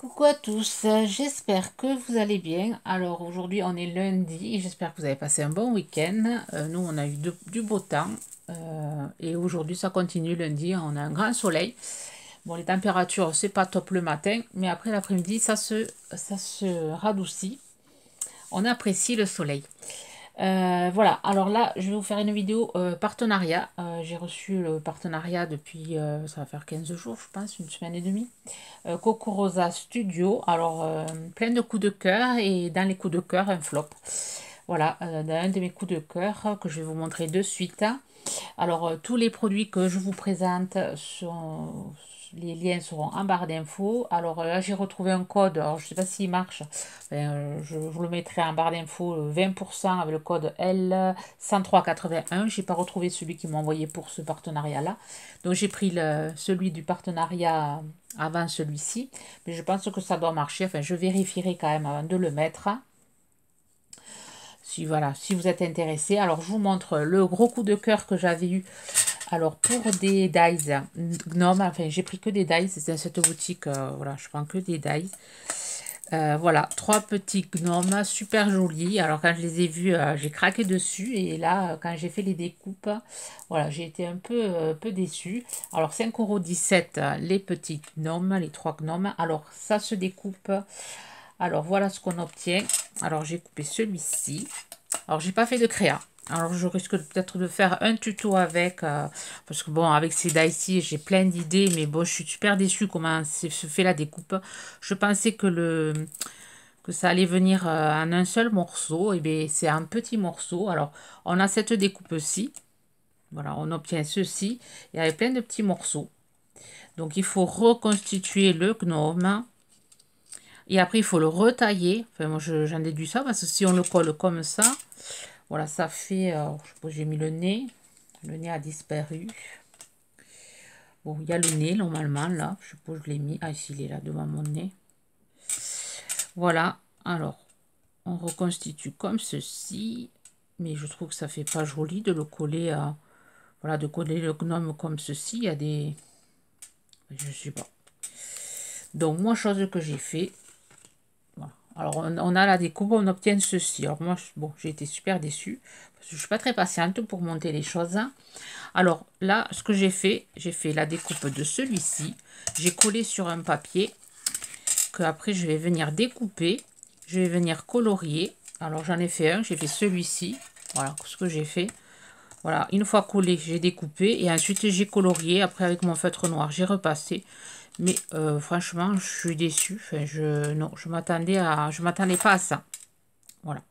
Coucou à tous, j'espère que vous allez bien. Alors aujourd'hui on est lundi et j'espère que vous avez passé un bon week-end. Nous on a eu du beau temps et aujourd'hui ça continue lundi, on a un grand soleil. Bon les températures c'est pas top le matin mais après l'après-midi ça se radoucit. On apprécie le soleil. Voilà, alors là, je vais vous faire une vidéo partenariat. J'ai reçu le partenariat depuis, ça va faire 15 jours, je pense, une semaine et demie. Coco Rosa Studio. Alors, plein de coups de cœur et dans les coups de cœur, un flop. Voilà, dans un de mes coups de cœur que je vais vous montrer de suite. Alors, tous les produits que je vous présente sont... Les liens seront en barre d'infos. Alors là, j'ai retrouvé un code. Alors, je ne sais pas s'il marche. Je vous le mettrai en barre d'infos 20% avec le code L10381. Je n'ai pas retrouvé celui qui m'a envoyé pour ce partenariat-là. Donc, j'ai pris celui du partenariat avant celui-ci. Mais je pense que ça doit marcher. Enfin, je vérifierai quand même avant de le mettre. Si, voilà, si vous êtes intéressé. Alors, je vous montre le gros coup de cœur que j'avais eu. Alors, pour des dies Gnome, enfin, j'ai pris que des dies. C'est dans cette boutique, voilà, je prends que des dies. Voilà, trois petits gnomes super jolis. Alors, quand je les ai vus, j'ai craqué dessus. Et là, quand j'ai fait les découpes, voilà, j'ai été un peu déçue. Alors, 5,17 € les petits gnomes, les trois gnomes. Alors, ça se découpe. Alors, voilà ce qu'on obtient. Alors, j'ai coupé celui-ci. Alors, j'ai pas fait de créa. Alors, je risque peut-être de faire un tuto avec, parce que bon, avec ces die-ci, j'ai plein d'idées, mais bon, je suis super déçue comment se fait la découpe. Je pensais que ça allait venir en un seul morceau, et bien, c'est un petit morceau. Alors, on a cette découpe-ci. Voilà, on obtient ceci, et avec plein de petits morceaux. Donc, il faut reconstituer le gnome. Et après, il faut le retailler. Enfin, moi, j'en déduis ça, parce que si on le colle comme ça, voilà, ça fait... je suppose j'ai mis le nez. Le nez a disparu. Bon, il y a le nez, normalement, là. Je suppose que je l'ai mis. Ah, ici, il est là, devant mon nez. Voilà. Alors, on reconstitue comme ceci. Mais je trouve que ça fait pas joli de le coller à... Voilà, de coller le gnome comme ceci. Il y a des... Je sais pas. Donc, moi, chose que j'ai fait... Voilà. Alors, on a la découpe, on obtient ceci. Alors, moi, bon, j'ai été super déçue. Parce que je ne suis pas très patiente pour monter les choses. Alors, là, ce que j'ai fait la découpe de celui-ci. J'ai collé sur un papier que après je vais venir découper. Je vais venir colorier. Alors, j'en ai fait un. J'ai fait celui-ci. Voilà ce que j'ai fait. Voilà, une fois collé, j'ai découpé. Et ensuite, j'ai colorié. Après, avec mon feutre noir, j'ai repassé. Mais franchement, je suis déçue. Enfin, je m'attendais pas à ça. Voilà.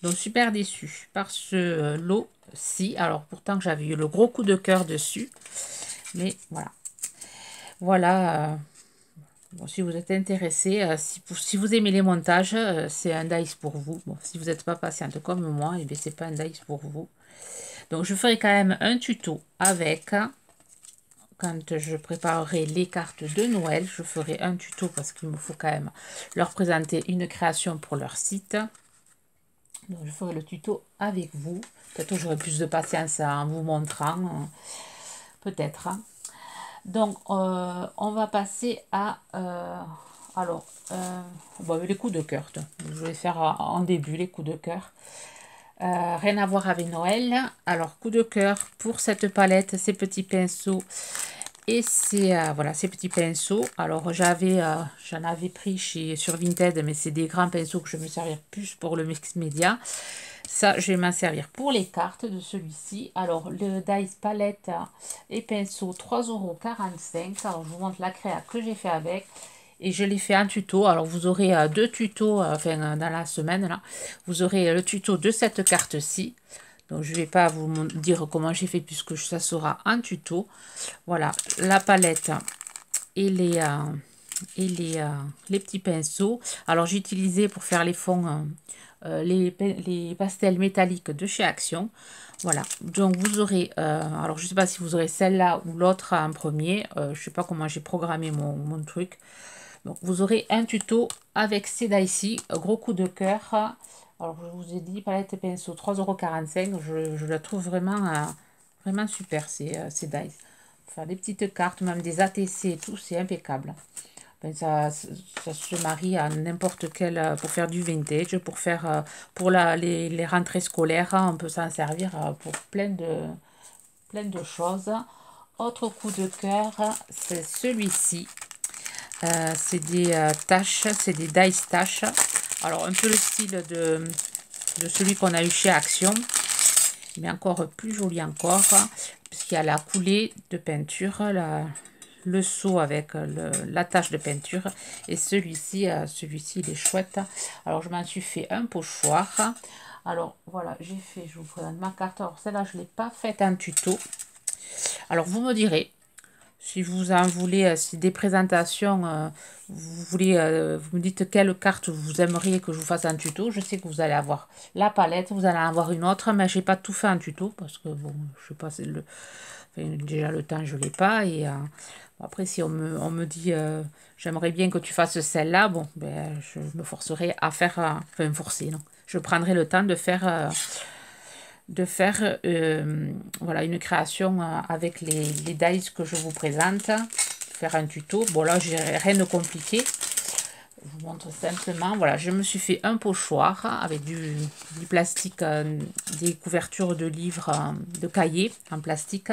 Donc, super déçue par ce lot-ci. Alors, pourtant, j'avais eu le gros coup de cœur dessus. Mais voilà. Voilà. Bon, si vous êtes intéressé, si vous aimez les montages, c'est un dice pour vous. Bon, si vous n'êtes pas patiente comme moi, et bien c'est pas un dice pour vous. Donc, je ferai quand même un tuto avec... Quand je préparerai les cartes de Noël, je ferai un tuto parce qu'il me faut quand même leur présenter une création pour leur site. Donc, je ferai le tuto avec vous. Peut-être que j'aurai plus de patience en vous montrant. Peut-être. Donc, on va passer à... alors, bon, les coups de cœur. Je vais faire en début les coups de cœur. Rien à voir avec Noël. Alors, coup de cœur pour cette palette, ces petits pinceaux. Et c'est voilà, ces petits pinceaux. Alors, j'en avais pris sur Vinted, mais c'est des grands pinceaux que je vais me servir plus pour le mix média. Ça, je vais m'en servir pour les cartes de celui-ci. Alors, le Dice palette et pinceau, 3,45 €. Alors, je vous montre la créa que j'ai fait avec. Et je l'ai fait en tuto. Alors, vous aurez deux tutos, enfin, dans la semaine, là. Vous aurez le tuto de cette carte-ci. Donc, je ne vais pas vous dire comment j'ai fait puisque ça sera en tuto. Voilà, la palette et les petits pinceaux. Alors, j'ai utilisé pour faire les fonds les pastels métalliques de chez Action. Voilà, donc vous aurez, alors je ne sais pas si vous aurez celle-là ou l'autre en premier. Je ne sais pas comment j'ai programmé mon truc. Donc, vous aurez un tuto avec ces die-ci, gros coup de cœur. Alors, je vous ai dit, palette et pinceau, 3,45 €. Je la trouve vraiment super, ces dies. Faire des petites cartes, même des ATC et tout, c'est impeccable. Ben, ça se marie à n'importe quel, pour faire du vintage, pour faire, pour les rentrées scolaires, hein, on peut s'en servir pour plein de choses. Autre coup de cœur, c'est celui-ci. C'est des taches, c'est des dice taches. Alors, un peu le style de celui qu'on a eu chez Action, mais encore plus joli encore, puisqu'il y a la coulée de peinture, le seau avec la tache de peinture. Et celui-ci, il est chouette. Alors, je m'en suis fait un pochoir. Alors, voilà, j'ai fait, je vous présente ma carte. Alors, celle-là, je ne l'ai pas faite en tuto. Alors, vous me direz, si vous en voulez, si des présentations, vous voulez, vous me dites quelle carte vous aimeriez que je vous fasse un tuto. Je sais que vous allez avoir la palette, vous allez en avoir une autre, mais je n'ai pas tout fait en tuto parce que bon, je sais pas, enfin, déjà le temps je l'ai pas et après si on me dit j'aimerais bien que tu fasses celle-là, bon, ben je me forcerai à faire, enfin me forcer, non, je prendrai le temps de faire voilà, une création avec les dies que je vous présente, faire un tuto. Bon là, j'ai rien de compliqué. Je vous montre simplement, voilà, je me suis fait un pochoir avec du plastique, des couvertures de livres, de cahiers en plastique.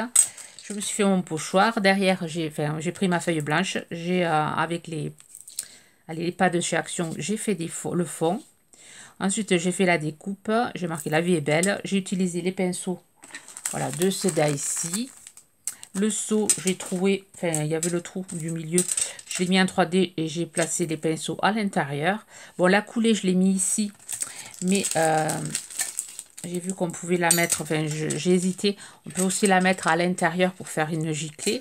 Je me suis fait mon pochoir. Derrière, j'ai pris ma feuille blanche. J'ai avec les pas de chez Action, j'ai fait le fond. Ensuite, j'ai fait la découpe. J'ai marqué la vie est belle. J'ai utilisé les pinceaux, voilà, de ce ici. Le seau, j'ai trouvé, enfin, il y avait le trou du milieu. Je l'ai mis en 3D et j'ai placé les pinceaux à l'intérieur. Bon, la coulée, je l'ai mis ici. Mais j'ai vu qu'on pouvait la mettre, enfin, j'ai hésité. On peut aussi la mettre à l'intérieur pour faire une giclée.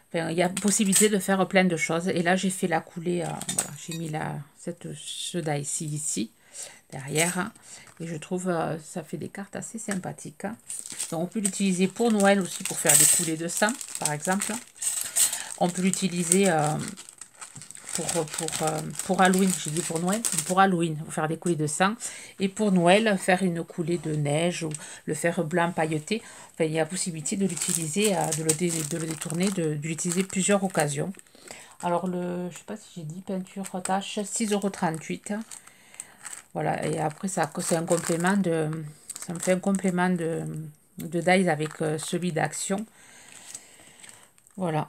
Enfin, il y a possibilité de faire plein de choses. Et là, j'ai fait la coulée, voilà, j'ai mis ce die ici derrière, et je trouve ça fait des cartes assez sympathiques. Donc on peut l'utiliser pour Noël aussi, pour faire des coulées de sang par exemple. On peut l'utiliser pour Halloween, j'ai dit pour Noël, pour Halloween, pour faire des coulées de sang, et pour Noël, faire une coulée de neige ou le faire blanc pailleté. Enfin, il y a possibilité de l'utiliser, de le détourner, de l'utiliser plusieurs occasions. Alors, je sais pas si j'ai dit peinture retâche, 6,38 €. Voilà, et après, ça c'est un complément ça me fait un complément de dies avec celui d'Action. Voilà.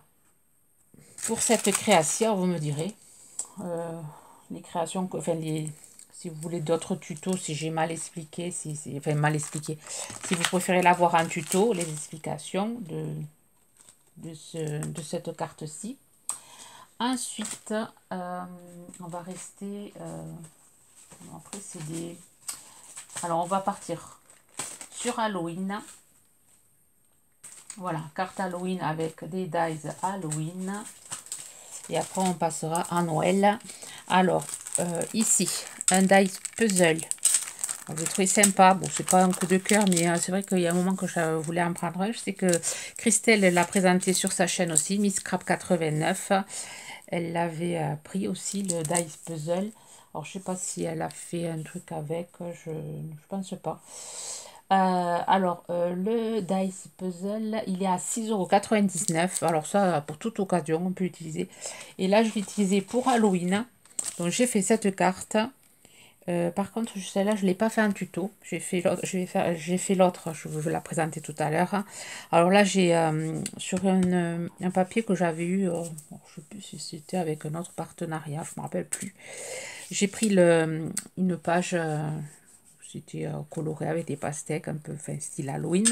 Pour cette création, vous me direz, les créations, enfin, si vous voulez d'autres tutos, si j'ai mal expliqué, enfin mal expliqué, si vous préférez l'avoir en tuto, les explications de cette carte-ci. Ensuite, on va rester, après c'est des... Alors, on va partir sur Halloween. Voilà, carte Halloween avec des dies Halloween. Et après, on passera à Noël. Alors, ici, un dice puzzle. J'ai trouvé sympa. Bon, c'est pas un coup de cœur, mais c'est vrai qu'il y a un moment que je voulais en prendre un. Je sais que Christelle l'a présenté sur sa chaîne aussi, Miss Crap 89. Elle l'avait pris aussi, le dice puzzle. Alors, je sais pas si elle a fait un truc avec, je pense pas. Alors, le Dice Puzzle, il est à 6,99 €. Alors ça, pour toute occasion, on peut l'utiliser. Et là, je vais l'utiliser pour Halloween. Donc, j'ai fait cette carte. Par contre, celle-là, je ne l'ai pas fait en tuto. J'ai fait l'autre, je vais la présenter tout à l'heure. Alors là, j'ai sur un papier que j'avais eu, je ne sais plus si c'était avec un autre partenariat, je ne me rappelle plus. J'ai pris une page, c'était coloré avec des pastèques, un peu style Halloween.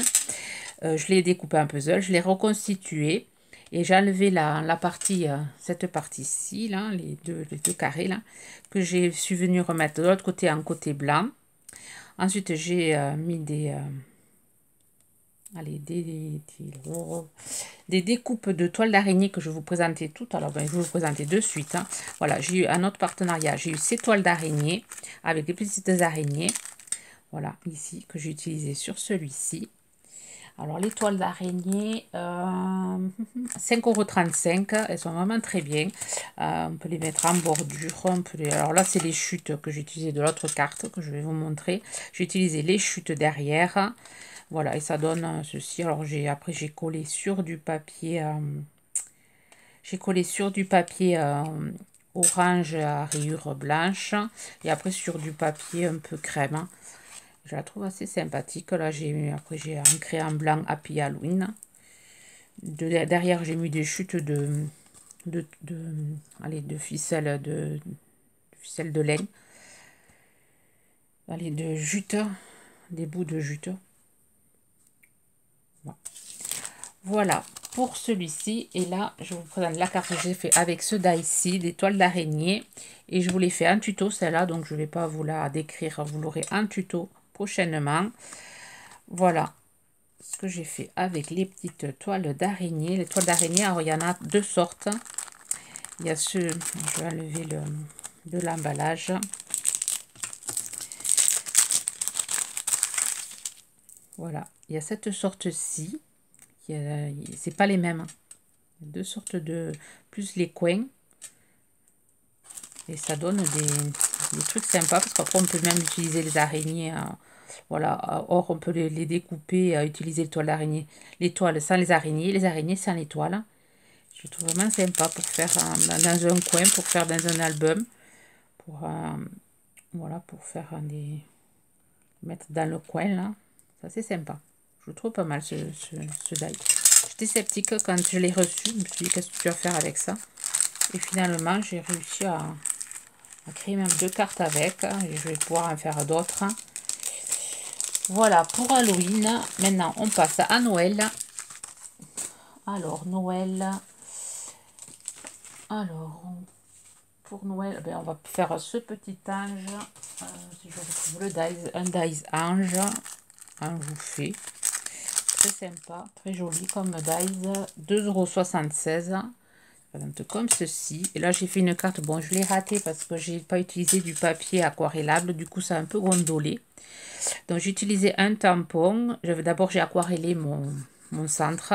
Je l'ai découpé en puzzle, je l'ai reconstitué. Et j'ai enlevé la partie, cette partie-ci, là, les deux carrés, là, que j'ai suis venue remettre de l'autre côté en côté blanc. Ensuite, j'ai mis des découpes de toile d'araignée que je vais vous présenter toutes. Alors, ben, je vais vous présenter de suite. Hein. Voilà, j'ai eu un autre partenariat. J'ai eu ces toiles d'araignée avec des petites araignées. Voilà, ici, que j'ai utilisé sur celui-ci. Alors, les toiles d'araignée, 5,35 €. Elles sont vraiment très bien. On peut les mettre en bordure. Alors là, c'est les chutes que j'ai utilisées de l'autre carte que je vais vous montrer. J'ai utilisé les chutes derrière. Voilà, et ça donne ceci. Alors, après, j'ai collé sur du papier. orange à rayures blanches. Et après sur du papier un peu crème. Je la trouve assez sympathique. Là, après j'ai un crayon blanc Happy Halloween. Derrière, j'ai mis des chutes de ficelle de laine. Allez, de jute, des bouts de jute. Voilà pour celui-ci. Et là, je vous présente la carte que j'ai fait avec ce die-ci, des toiles d'araignée. Et je vous l'ai fait en tuto, celle-là. Donc, je ne vais pas vous la décrire. Vous l'aurez en tuto prochainement. Voilà ce que j'ai fait avec les petites toiles d'araignée. Les toiles d'araignée, alors il y en a deux sortes. Il y a je vais enlever de l'emballage. Voilà, il y a cette sorte-ci. C'est pas les mêmes. Il y a deux sortes de... plus les coins. Et ça donne des trucs sympas. Parce qu'après, on peut même utiliser les araignées. Voilà, or on peut les découper, utiliser les toiles d'araignée. Les toiles sans les araignées sans les toiles. Je trouve vraiment sympa pour faire dans un coin, pour faire dans un album. Voilà, pour faire mettre dans le coin là. Ça c'est sympa. Je trouve pas mal ce die. J'étais sceptique quand je l'ai reçu. Je me suis dit qu'est-ce que tu vas faire avec ça. Et finalement j'ai réussi à créer même deux cartes avec. Et je vais pouvoir en faire d'autres. Voilà pour Halloween. Maintenant on passe à Noël. Alors Noël. Alors pour Noël, ben, on va faire ce petit ange. Si je retrouve le dies, un dies ange. Un bouffé. Très sympa, très joli comme dies. 2,76 €. Comme ceci. Et là j'ai fait une carte. Bon, je l'ai raté parce que j'ai pas utilisé du papier aquarellable. Du coup ça a un peu gondolé. Donc j'ai utilisé un tampon. D'abord j'ai aquarellé mon centre.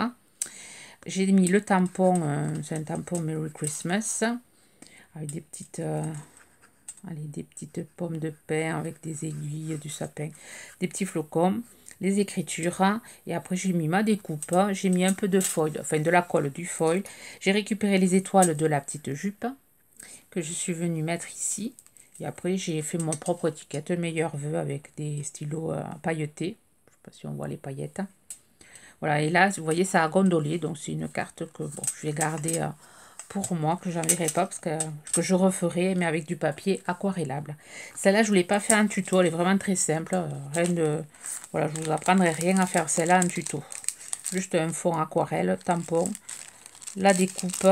J'ai mis le tampon, c'est un tampon Merry Christmas, avec des petites, des petites pommes de pin, avec des aiguilles, du sapin, des petits flocons, les écritures, et après j'ai mis ma découpe, j'ai mis un peu de foil, enfin de la colle du foil, j'ai récupéré les étoiles de la petite jupe, que je suis venue mettre ici, et après j'ai fait mon propre étiquette, meilleur vœu, avec des stylos pailletés, je ne sais pas si on voit les paillettes. Voilà, et là, vous voyez, ça a gondolé. Donc, c'est une carte que bon, je vais garder pour moi, que j'enverrai pas, parce que je referai, mais avec du papier aquarellable. Celle-là, je ne l'ai pas fait en tuto. Elle est vraiment très simple. Rien de... Voilà, je ne vous apprendrai rien à faire celle-là en tuto. Juste un fond aquarelle, tampon, la découpe,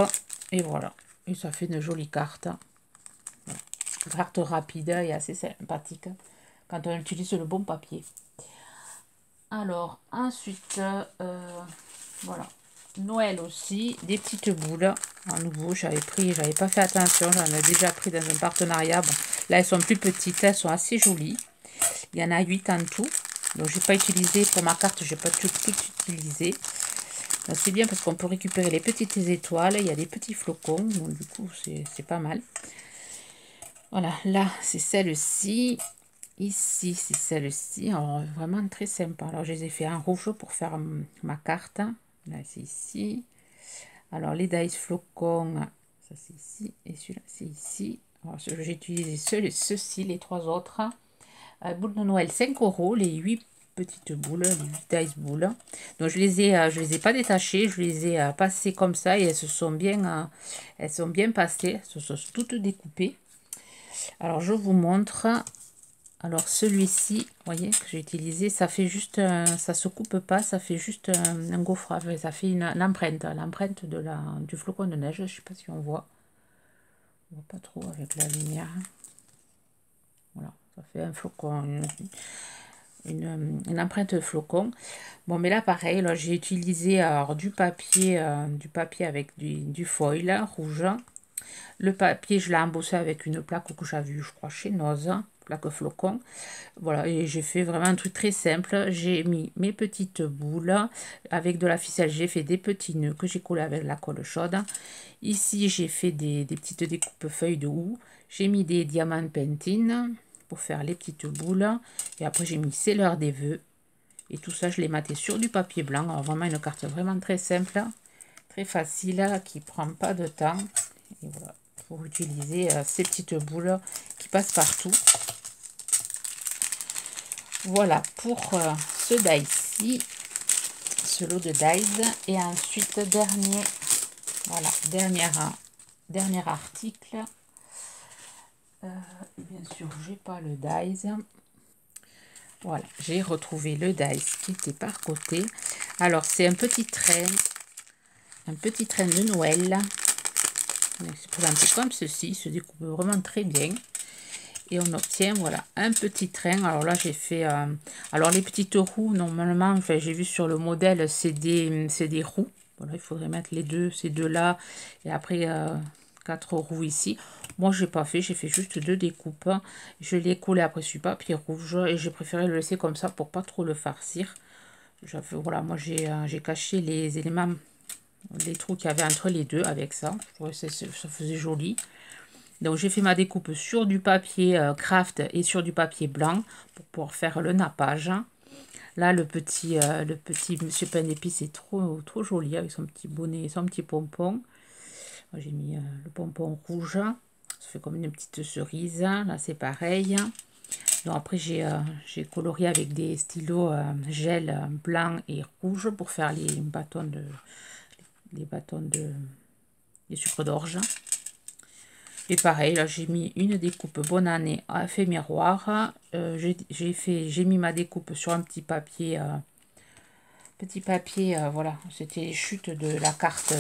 et voilà. Et ça fait une jolie carte. Voilà. Une carte rapide et assez sympathique quand on utilise le bon papier. Alors, ensuite, voilà, Noël aussi, des petites boules. À nouveau, j'avais pas fait attention, j'en ai déjà pris dans un partenariat. Bon, là, elles sont plus petites, elles sont assez jolies. Il y en a 8 en tout. Donc, j'ai pas utilisé, pour ma carte, j'ai pas tout utilisé. C'est bien parce qu'on peut récupérer les petites étoiles. Il y a des petits flocons, donc du coup, c'est pas mal. Voilà, là, c'est celle-ci. Ici, c'est celle-ci. Alors, vraiment très sympa. Alors, je les ai fait en rouge pour faire ma carte. Là, c'est ici. Alors, les dice flocons, ça c'est ici. Et celui-là, c'est ici. Alors, j'ai utilisé ceux-ci, les trois autres. Boule de Noël, 5 €. Les 8 petites boules, les 8 dice boules. Donc, je les ai pas détachées. Je les ai passées comme ça. Et elles sont bien passées. Elles sont toutes découpées. Alors, je vous montre. Alors celui-ci, vous voyez, que j'ai utilisé, ça fait juste, ça se coupe pas, ça fait juste un gaufrage, ça fait l'empreinte du flocon de neige, je sais pas si on voit pas trop avec la lumière. Voilà, ça fait un flocon, une empreinte de flocon. Bon, mais là pareil, là j'ai utilisé alors du papier avec du foil rouge. Le papier, je l'ai embossé avec une plaque que j'avais vue, je crois, chez Noz, plaque flocon. Voilà, et j'ai fait vraiment un truc très simple. J'ai mis mes petites boules avec de la ficelle. J'ai fait des petits nœuds que j'ai collés avec la colle chaude. Ici, j'ai fait des petites découpes feuilles de houx. J'ai mis des diamants pentines pour faire les petites boules. Et après, j'ai mis c'est l'heure des vœux. Et tout ça, je l'ai maté sur du papier blanc. Alors, vraiment une carte vraiment très simple, très facile, qui prend pas de temps. Et voilà. pour utiliser ces petites boules qui passent partout. Voilà pour ce die-ci, ce lot de dies. Et ensuite, voilà, dernier article. Bien sûr, j'ai pas le dies. Voilà, j'ai retrouvé le dies qui était par côté. Alors, c'est un petit train de Noël. Il se présente comme ceci, il se découpe vraiment très bien. Et on obtient, voilà, un petit train. Alors là, j'ai fait... alors, les petites roues, normalement, enfin, j'ai vu sur le modèle, c'est des roues. Voilà, il faudrait mettre ces deux-là. Et après, 4 roues ici. Moi, j'ai pas fait. J'ai fait juste 2 découpes. Je l'ai collé après sur papier rouge. Et j'ai préféré le laisser comme ça pour pas trop le farcir. Voilà, moi, j'ai caché les éléments, les trous qu'il y avait entre les deux avec ça. Je trouvais que ça faisait joli. Donc j'ai fait ma découpe sur du papier craft et sur du papier blanc pour pouvoir faire le nappage. Là le petit Monsieur Pain d'épices est trop joli avec son petit bonnet et son petit pompon. J'ai mis le pompon rouge, ça fait comme une petite cerise. Là c'est pareil. Donc après j'ai colorié avec des stylos gel blanc et rouge pour faire les bâtons des sucres d'orge. Et pareil, là j'ai mis une découpe bonne année à effet miroir. J'ai mis ma découpe sur un petit papier. Voilà, c'était les chutes de la carte,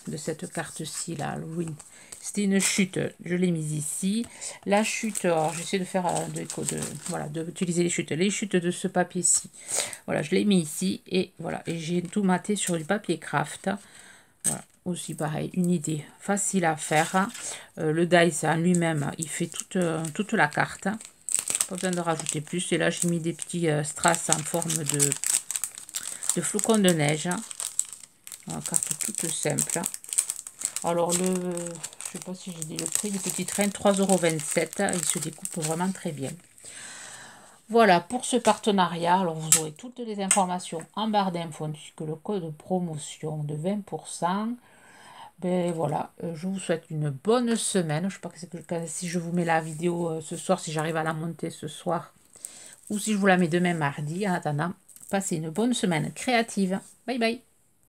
de cette carte-ci, là, Halloween. C'était une chute, je l'ai mise ici. La chute, alors j'essaie de faire, voilà, d'utiliser les chutes de ce papier-ci. Voilà, je l'ai mis ici, et voilà, et j'ai tout maté sur du papier craft. Voilà, aussi pareil, une idée facile à faire. Le dice en lui-même, il fait toute la carte. Pas besoin de rajouter plus. Et là, j'ai mis des petits strass en forme de flocons de neige. Une carte toute simple. Alors, je sais pas si j'ai dit le prix du petit train, 3,27 €. Il se découpe vraiment très bien. Voilà pour ce partenariat. Alors, vous aurez toutes les informations en barre d'infos ainsi que le code promotion de 20%. Ben voilà, je vous souhaite une bonne semaine. Je ne sais pas si je vous mets la vidéo ce soir, si j'arrive à la monter ce soir, ou si je vous la mets demain mardi. En attendant, passez une bonne semaine créative. Bye bye.